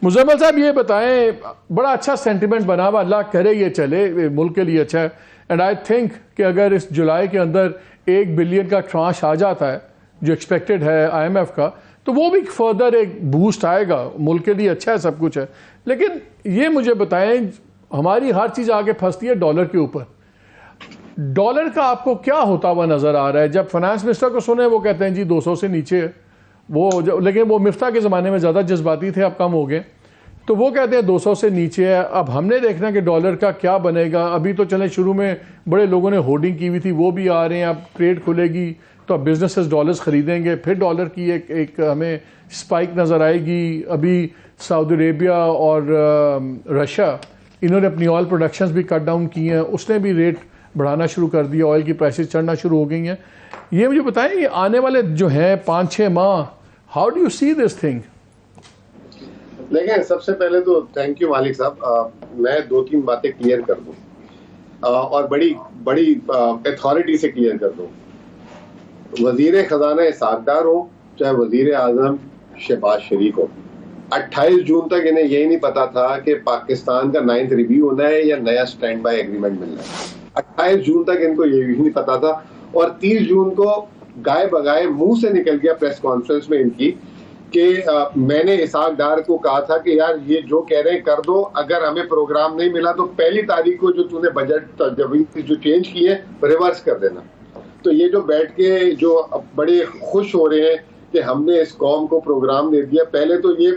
मुजम्मिल साहब ये बताएं, बड़ा अच्छा सेंटिमेंट बना हुआ, अल्लाह करे ये चले, मुल्क के लिए अच्छा है। एंड आई थिंक कि अगर इस जुलाई के अंदर 1 बिलियन का ट्रांश आ जाता है जो एक्सपेक्टेड है IMF का, तो वो भी फर्दर एक बूस्ट आएगा, मुल्क के लिए अच्छा है, सब कुछ है। लेकिन ये मुझे बताएं, हमारी हर चीज़ आगे फंसती है डॉलर के ऊपर। डॉलर का आपको क्या होता हुआ नज़र आ रहा है? जब फाइनेंस मिनिस्टर को सुने वो कहते हैं जी 200 से नीचे है वो, लेकिन वो मिफ्ता के ज़माने में ज़्यादा जज्बाती थे, अब कम हो गए, तो वो कहते हैं 200 से नीचे है। अब हमने देखना कि डॉलर का क्या बनेगा। अभी तो चले शुरू में बड़े लोगों ने होर्डिंग की हुई थी, वो भी आ रहे हैं। अब ट्रेड खुलेगी तो अब बिजनेसेस डॉलर्स ख़रीदेंगे, फिर डॉलर की एक हमें स्पाइक नज़र आएगी। अभी सऊदी अरेबिया और रशिया, इन्होंने अपनी ऑयल प्रोडक्शंस भी कट डाउन की हैं, उसने भी रेट बढ़ाना शुरू कर दिया, ऑयल की प्राइसेस चढ़ना शुरू हो गई हैं। ये मुझे बताएं, ये आने वाले जो हैं 5-6 माह, how do you see this thing? देखिए, सबसे पहले तो थैंक यू मालिक साहब। मैं 2-3 बातें क्लियर कर दूं और बड़ी बड़ी अथॉरिटी से क्लियर कर दूं। वजीर खजाना इसहाक डार हो चाहे वजीर आजम शहबाज शरीफ हो, 28 जून तक इन्हें यही नहीं पता था कि पाकिस्तान का 9th रिव्यू होना है या नया स्टैंड बाय एग्रीमेंट मिलना है। 28 जून तक इनको ये भी नहीं पता था और 30 जून को गाय बगाए मुंह से निकल गया प्रेस कॉन्फ्रेंस में इनकी कि मैंने इसहाक डार को कहा था कि यार ये जो कह रहे हैं कर दो, अगर हमें प्रोग्राम नहीं मिला तो 1 तारीख को जो तूने बजट जो चेंज किए रिवर्स कर देना। तो ये जो बैठ के जो बड़े खुश हो रहे हैं कि हमने इस कौम को प्रोग्राम दे दिया, पहले तो ये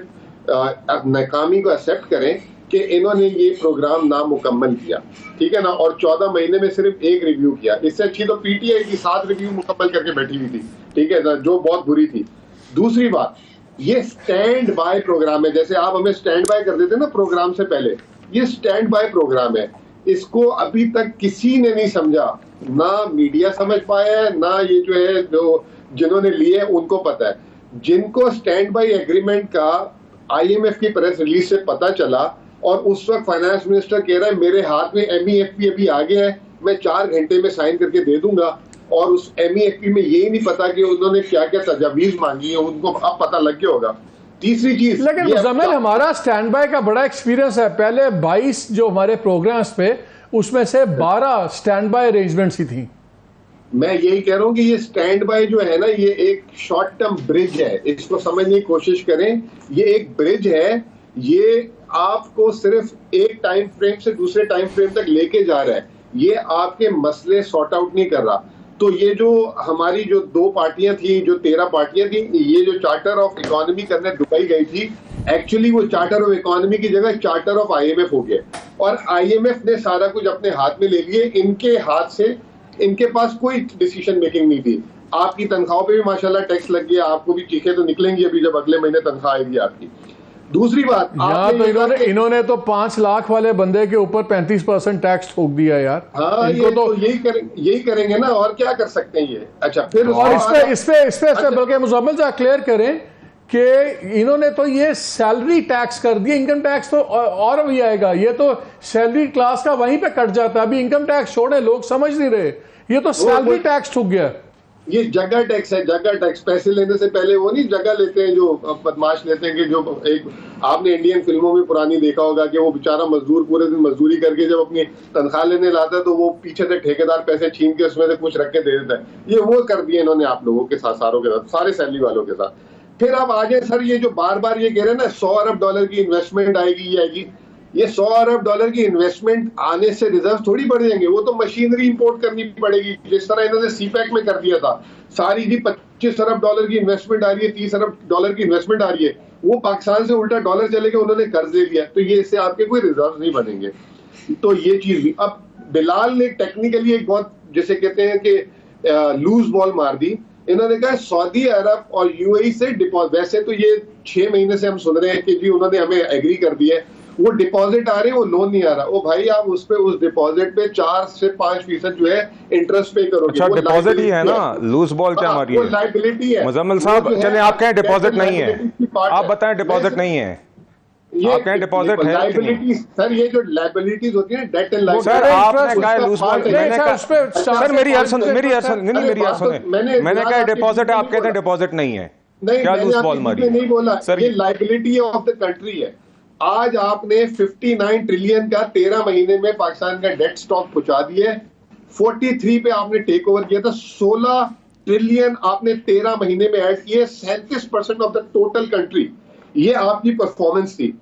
नाकामी को एक्सेप्ट करें कि इन्होंने ये प्रोग्राम नामुकम्मल किया, ठीक है ना, और 14 महीने में सिर्फ 1 रिव्यू किया। इससे अच्छी तो PTI की 7 रिव्यू मुकम्मल करके बैठी हुई थी, ठीक है ना, जो बहुत बुरी थी। दूसरी बात, ये स्टैंड बाय प्रोग्राम है। जैसे आप हमें स्टैंड बाय कर देते ना प्रोग्राम से पहले, ये स्टैंड बाय प्रोग्राम है। इसको अभी तक किसी ने नहीं समझा, ना मीडिया समझ पाया है, ना ये जो है जो जिन्होंने लिए उनको पता है। जिनको स्टैंड बाय एग्रीमेंट का IMF की प्रेस रिलीज से पता चला और उस वक्त फाइनेंस मिनिस्टर कह रहा है मेरे हाथ में MEFP अभी आ गया है, मैं 4 घंटे में साइन करके दे दूंगा, और उस MEFP में यही नहीं पता कि उन्होंने क्या क्या तजावीज मांगी है, उनको अब पता लग गया होगा। तीसरी चीज, लेकिन मुजम्मिल, हमारा स्टैंड बाय का बड़ा एक्सपीरियंस है। पहले 22 जो हमारे प्रोग्राम्स पे, उसमें से 12 स्टैंड बाय अरेंजमेंट्स ही थी। मैं यही कह रहा हूं कि ये स्टैंड बाय जो है ना, ये एक शॉर्ट टर्म ब्रिज है, इसको समझने की कोशिश करें। ये एक ब्रिज है, ये आपको सिर्फ एक टाइम फ्रेम से दूसरे टाइम फ्रेम तक लेके जा रहा है, ये आपके मसले सॉर्ट आउट नहीं कर रहा। तो ये जो हमारी जो 2 पार्टियां थी, जो 13 पार्टियां थी, ये जो चार्टर ऑफ इकोनॉमी करने दुबई गई थी, एक्चुअली वो चार्टर ऑफ इकोनॉमी की जगह चार्टर ऑफ IMF हो गया और IMF ने सारा कुछ अपने हाथ में ले लिए। इनके हाथ से, इनके पास कोई डिसीजन मेकिंग नहीं थी। आपकी तनख्वाहों पे भी माशाल्लाह टैक्स लग गया, आपको भी चीखें तो निकलेंगी अभी जब अगले महीने तनख्वाह आएगी आपकी। दूसरी बात, तो इन्होंने तो 5 लाख वाले बंदे के ऊपर 35% टैक्स ठोक दिया यार। हाँ, इनको तो यही करेंगे ना, और क्या कर सकते हैं ये। अच्छा, फिर और इस पे बल्कि मुजम्मिल साहब क्लियर करें कि इन्होंने तो ये सैलरी टैक्स कर दिया, इनकम टैक्स तो और भी आएगा। ये तो सैलरी क्लास का वहीं पे कट जाता है। अभी इनकम टैक्स छोड़े, लोग समझ नहीं रहे, ये तो सैलरी टैक्स ठुक गया। ये जगह टैक्स है, जगह टैक्स। पैसे लेने से पहले वो नहीं जगह लेते हैं, जो बदमाश लेते हैं, कि जो एक आपने इंडियन फिल्मों में पुरानी देखा होगा कि वो बेचारा मजदूर पूरे दिन मजदूरी करके जब अपनी तनख्वाह लेने लाता है तो वो पीछे से ठेकेदार पैसे छीन के उसमें से कुछ रख के दे देता है। ये वो कर दिया इन्होंने आप लोगों के साथ, सारों के साथ, सारे सैलरी वालों के साथ। फिर आप आगे सर, ये जो बार बार ये कह रहे हैं ना $100 अरब की इन्वेस्टमेंट आएगी, ये आएगी, ये $100 अरब की इन्वेस्टमेंट आने से रिजर्व थोड़ी बढ़ जाएंगे, वो तो मशीनरी इंपोर्ट करनी पड़ेगी, जिस तरह इन्होंने CPEC में कर दिया था। सारी जी $25 अरब की इन्वेस्टमेंट आ रही है, $30 अरब की इन्वेस्टमेंट आ रही है, वो पाकिस्तान से उल्टा डॉलर चले गए, उन्होंने कर्ज दे दिया, तो ये इससे आपके कोई रिजर्व नहीं बनेंगे। तो ये चीज भी, अब बिलाल ने टेक्निकली एक बहुत, जैसे कहते हैं कि लूज बॉल मार दी। इन्होंने कहा सऊदी अरब और UAE से डिपॉजिट, वैसे तो ये 6 महीने से हम सुन रहे हैं कि जी उन्होंने हमें एग्री कर दिया है, वो डिपॉजिट आ रहे हैं, वो लोन नहीं आ रहा। ओ भाई, आप उस पे, उस डिपॉजिट पे 4 से 5% जो है इंटरेस्ट पे करोगे। अच्छा, डिपॉजिट ही है ना, लूज बॉल क्या मारी है? लाइबिलिटी है। मुजम्मिल साहब, चले आप कहें डिपॉजिट नहीं है, आप बताएं डिपॉजिट नहीं है, आप कहें डिपॉजिट है? लाइबिलिटी सर, ये जो लाइबिलिटीज होती है, डेट एंड लाइबिलिटी, सर आपने कहा लूज बॉल, मैंने कहा सर मेरी यार सुन, मैंने कहा डिपॉजिट है, आप कहते हैं डिपॉजिट नहीं है, क्या लूज बॉल मारी? नहीं बोला सर, ये लाइबिलिटी ऑफ द कंट्री है। आज आपने 59 ट्रिलियन का 13 महीने में पाकिस्तान का डेट स्टॉक पहुंचा दिया है। 43 पे आपने टेक ओवर किया था, 16 ट्रिलियन आपने 13 महीने में ऐड किए, 37% ऑफ द टोटल कंट्री। ये आपकी परफॉर्मेंस थी।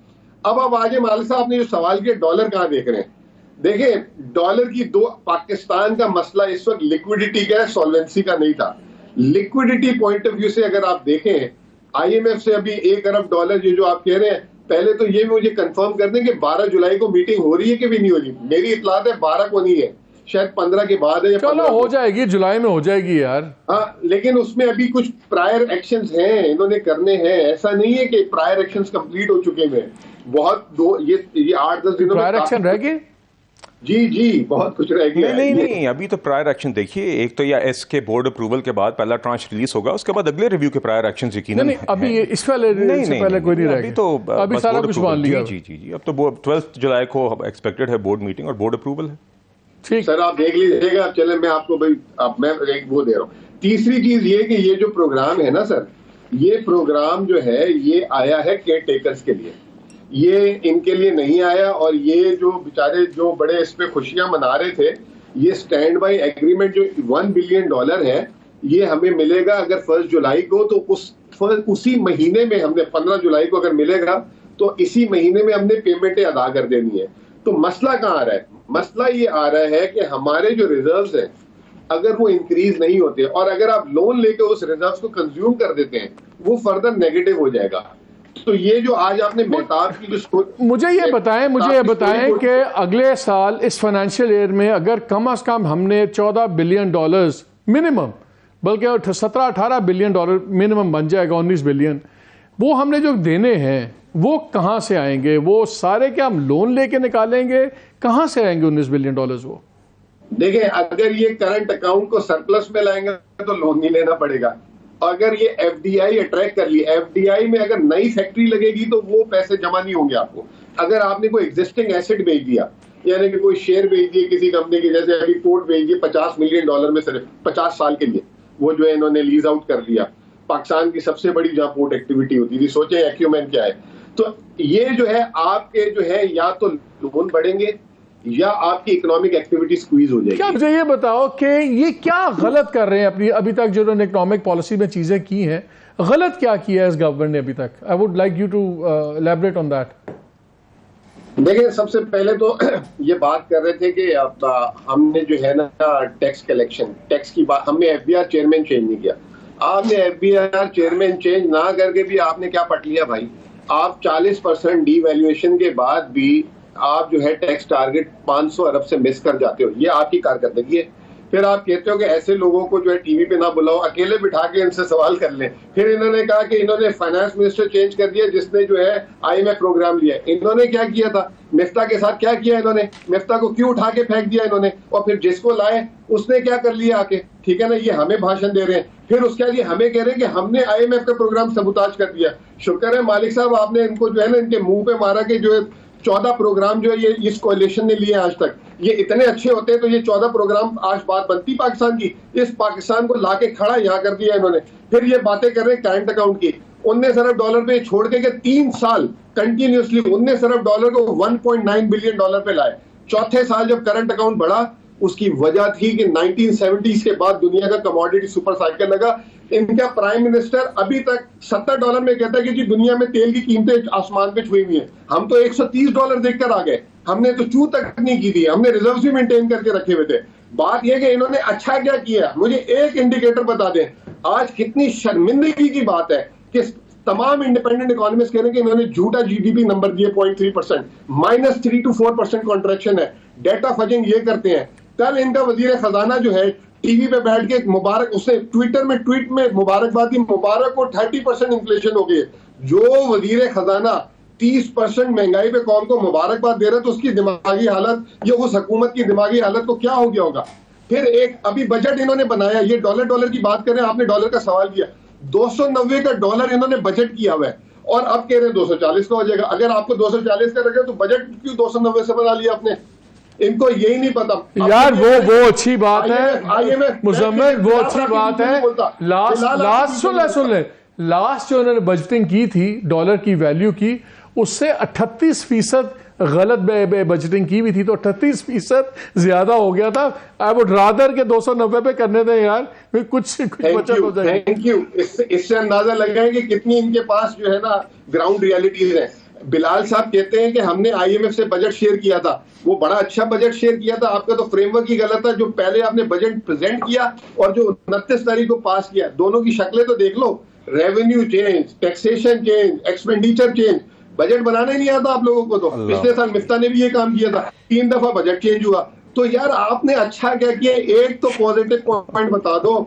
अब आगे मालिक साहब ने जो सवाल किया डॉलर कहां देख रहे हैं, देखें डॉलर की पाकिस्तान का मसला इस वक्त लिक्विडिटी का है, सॉल्वेंसी का नहीं था। लिक्विडिटी पॉइंट ऑफ व्यू से अगर आप देखें, आईएमएफ से अभी 1 अरब डॉलर ये जो आप कह रहे हैं, पहले तो ये मुझे कंफर्म कर दें कि 12 जुलाई को मीटिंग हो रही है कि भी नहीं हो रही। मेरी इतलात है 12 को नहीं है, शायद 15 के बाद है। चलो हो जाएगी, जुलाई में हो जाएगी यार। हाँ, लेकिन उसमें अभी कुछ प्रायर एक्शंस हैं, इन्होंने करने हैं। ऐसा नहीं है कि प्रायर एक्शंस कंप्लीट हो चुके हैं। बहुत ये 8-10 दिनों प्रायर एक्शन रह गए। जी बहुत कुछ रह गया। नहीं, अभी तो प्रायर एक्शन देखिए, एक तो या एस के बोर्ड अप्रूवल के बाद पहला ट्रांच रिलीज होगा, उसके बाद अगले रिव्यू के प्रायर एक्शन यकीनन नहीं, अभी इस पहले कोई नहीं रहेगा। अभी तो अभी सारा कुछ मान लिया। जी अब तो 12 जुलाई को एक्सपेक्टेड है बोर्ड मीटिंग और बोर्ड अप्रूवल है। ठीक सर, आप देख लीजिएगा। चले मैं आपको भाई मैं एक वो दे रहा हूँ। तीसरी चीज ये कि ये जो प्रोग्राम है ना सर, ये प्रोग्राम जो है ये आया है केयर टेकर्स के लिए, ये इनके लिए नहीं आया। और ये जो बेचारे जो बड़े इस पे खुशियां मना रहे थे, ये स्टैंड बाई एग्रीमेंट जो $1 बिलियन है, ये हमें मिलेगा अगर 1 जुलाई को, तो उसी महीने में हमने 15 जुलाई को अगर मिलेगा तो इसी महीने में हमने पेमेंटें अदा कर देनी है। तो मसला कहाँ आ रहा है? मसला ये आ रहा है कि हमारे जो रिजर्व्स हैं अगर वो इंक्रीज नहीं होते और अगर आप लोन लेकर उस रिजर्व्स को कंज्यूम कर देते हैं, वो फर्दर नेगेटिव हो जाएगा। तो ये जो आज आपने मेहताब की जो मुझे ये बताएं कि अगले साल इस फाइनेंशियल ईयर में अगर कम से कम हमने $14 बिलियन मिनिमम, बल्कि 17-18 बिलियन डॉलर मिनिमम बन जाएगा, 19 बिलियन, वो हमने जो देने हैं वो कहां से आएंगे? वो सारे क्या हम लोन लेके निकालेंगे? कहां से आएंगे 19 बिलियन डॉलर्स? वो देखिए, अगर ये करंट अकाउंट को सरप्लस में लाएंगे तो लोन नहीं लेना पड़ेगा। अगर ये एफडीआई अट्रैक्ट कर ली, एफडीआई में अगर नई फैक्ट्री लगेगी तो वो पैसे जमा नहीं होंगे आपको। अगर आपने कोई एग्जिस्टिंग एसेट बेच दिया, यानी कि कोई शेयर बेच दिए किसी कंपनी की, जैसे अभी पोर्ट बेच दिए $50 मिलियन में सिर्फ 50 साल के लिए, वो जो है इन्होंने लीज आउट कर दिया। पाकिस्तान की सबसे बड़ी जहां पोर्ट एक्टिविटी होती थी, सोचे एक्यूमेन क्या है। तो ये जो है आपके जो है या तो लोन बढ़ेंगे या आपकी इकोनॉमिक एक्टिविटी स्क्वीज हो जाएगी। क्या मुझे ये बताओ कि ये क्या गलत कर रहे हैं अपनी अभी तक जो उन्होंने इकोनॉमिक पॉलिसी में चीजें की हैं, गलत क्या किया है इस गवर्नमेंट ने अभी तक? I would like you to elaborate on that. देखिए, सबसे पहले तो ये बात कर रहे थे कि हमने जो है ना टैक्स कलेक्शन, टैक्स की बात, हमने एफबीआर चेयरमैन चेंज नहीं किया। आपने एफबीआर चेयरमैन चेंज ना करके भी आपने क्या पट लिया भाई? आप 40% डीवैल्यूएशन के बाद भी आप जो है टैक्स टारगेट 500 अरब से मिस कर जाते हो। ये आपकी कारकर्दगी है। फिर आप कहते हो कि ऐसे लोगों को जो है टीवी पे ना बुलाओ, अकेले बिठा के इनसे सवाल कर लें। फिर इन्होंने कहा कि इन्होंने फाइनेंस मिनिस्टर चेंज कर दिया जिसने जो है आईएमएफ प्रोग्राम लिया। इन्होंने क्या किया था? मिफ्ता के साथ क्या किया इन्होंने? मिफ्ता को क्यों उठा के फेंक दिया इन्होंने? और फिर जिसको लाए उसने क्या कर लिया आके? ठीक है ना, ये हमें भाषण दे रहे हैं, फिर उसके बाद ये हमें कह रहे हैं कि हमने आईएमएफ का प्रोग्राम सबूताज कर दिया। शुक्र है मालिक साहब, आपने इनको जो है ना इनके मुंह पे मारा कि जो है 14 प्रोग्राम जो है ये इस कोalition ने लिए आज तक, ये इतने अच्छे होते हैं तो ये 14 प्रोग्राम आज बात बनती पाकिस्तान की। इस पाकिस्तान को लाके खड़ा यहाँ कर दिया इन्होंने। फिर ये बातें कर रहे हैं करंट अकाउंट की, $19 अरब पे छोड़ के 3 साल कंटिन्यूसली $19 अरब को $1.9 बिलियन पे लाए। चौथे साल जब करंट अकाउंट बढ़ा, उसकी वजह थी कि 1970s के बाद दुनिया का कमोडिटी सुपर साइकिल लगा। इनका प्राइम मिनिस्टर अभी तक $70 में कहता है कि जी दुनिया में तेल की कीमतें आसमान पे छुई हुई हैं। हम तो $130 देखकर आ गए, हमने तो चू तक नहीं की थी, हमने रिजर्व भी मेंटेन करके रखे हुए थे। बात यह कि इन्होंने अच्छा क्या किया, मुझे एक इंडिकेटर बता दें। आज कितनी शर्मिंदगी की बात है कि तमाम इंडिपेंडेंट इकोनॉमिस्ट कह रहे हैं कि इन्होंने झूठा जीडीपी नंबर दिए 0.3%, -3 to 4% कॉन्ट्रैक्शन है। डेटा फजिंग ये करते हैं। कल इनका वजीर खजाना जो है टीवी पे बैठ के मुबारक, उसने ट्विटर में ट्वीट में मुबारकबाद दी, मुबारक को 30% इन्फ्लेशन हो गई। जो वजीर खजाना 30% महंगाई पे कौम को मुबारकबाद दे रहे तो उसकी दिमागी हालत, ये उस हुकूमत की दिमागी हालत को क्या हो गया होगा। फिर एक अभी बजट इन्होंने बनाया, ये डॉलर की बात करें, आपने डॉलर का सवाल किया, $290 का इन्होंने बजट किया हुआ है और अब कह रहे हैं 240 का हो जाएगा। अगर आपको 240 का रखे तो बजट क्यों 290 से बना लिया आपने? इनको यही नहीं पता यार। वो अच्छी बात है मुजम्मिल, वो अच्छी बात है। लास्ट सुन ले, लास्ट जो उन्होंने बजटिंग की थी डॉलर की वैल्यू की, उससे 38% गलत बजटिंग की हुई थी, तो 38% ज्यादा हो गया था। आई वुड रादर के 290 पे करने दें यार, फिर कुछ बचत हो जाएगी। Thank you. इससे अंदाजा लगाएं कि कितनी इनके पास जो है ना ग्राउंड रियलिटीज है। बिलाल साहब कहते हैं कि हमने आईएमएफ से बजट शेयर किया था, वो बड़ा अच्छा बजट शेयर किया था। आपका तो फ्रेमवर्क ही गलत है। जो पहले आपने बजट प्रेजेंट किया और जो 29 तारीख को पास किया, दोनों की शक्लें तो देख लो। Revenue change, taxation change, expenditure change. Budget बनाना ही नहीं आता आप लोगों को। तो पिछले साल मिफ्ता ने भी ये काम किया था, 3 दफा बजट चेंज हुआ। तो यार आपने अच्छा क्या किया, एक तो पॉजिटिव पॉइंट बता दो।